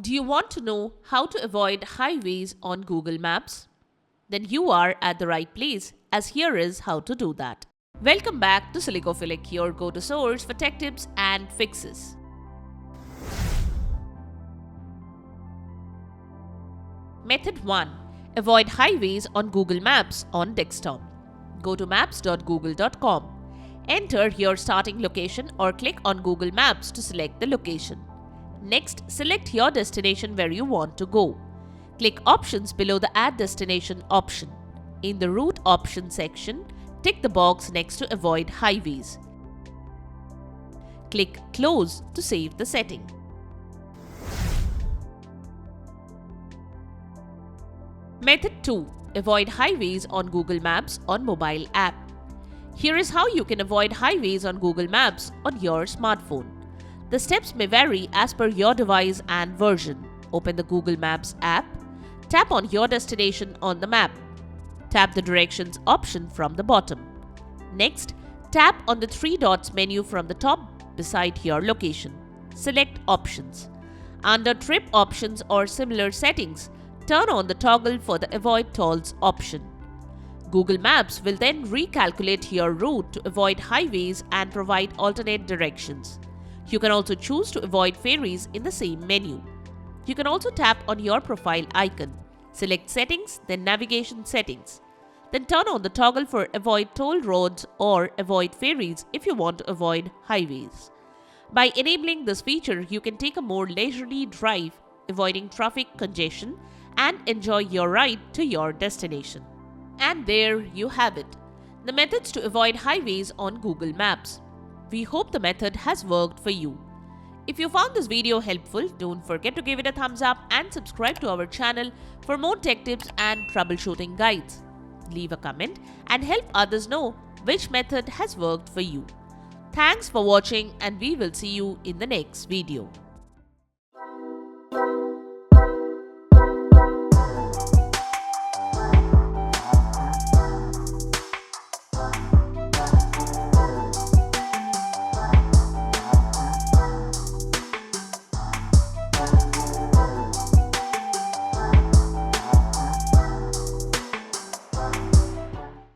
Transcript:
Do you want to know how to avoid highways on Google Maps? Then you are at the right place, as here is how to do that. Welcome back to Silicophilic, your go-to source for tech tips and fixes. Method 1. Avoid highways on Google Maps on desktop. Go to maps.google.com. Enter your starting location or click on Google Maps to select the location. Next, select your destination where you want to go. Click Options below the Add Destination option. In the Route option section, tick the box next to Avoid Highways. Click Close to save the setting. Method 2. Avoid highways on Google Maps on mobile app. Here is how you can avoid highways on Google Maps on your smartphone. The steps may vary as per your device and version. Open the Google Maps app. Tap on your destination on the map. Tap the Directions option from the bottom. Next, tap on the three dots menu from the top beside your location. Select Options. Under Trip Options or similar settings, turn on the toggle for the Avoid Tolls option. Google Maps will then recalculate your route to avoid highways and provide alternate directions. You can also choose to avoid ferries in the same menu. You can also tap on your profile icon. Select Settings, then Navigation Settings. Then turn on the toggle for Avoid Toll Roads or Avoid Ferries if you want to avoid highways. By enabling this feature, you can take a more leisurely drive, avoiding traffic congestion, and enjoy your ride to your destination. And there you have it, the methods to avoid highways on Google Maps. We hope the method has worked for you. If you found this video helpful, don't forget to give it a thumbs up and subscribe to our channel for more tech tips and troubleshooting guides. Leave a comment and help others know which method has worked for you. Thanks for watching, and we will see you in the next video.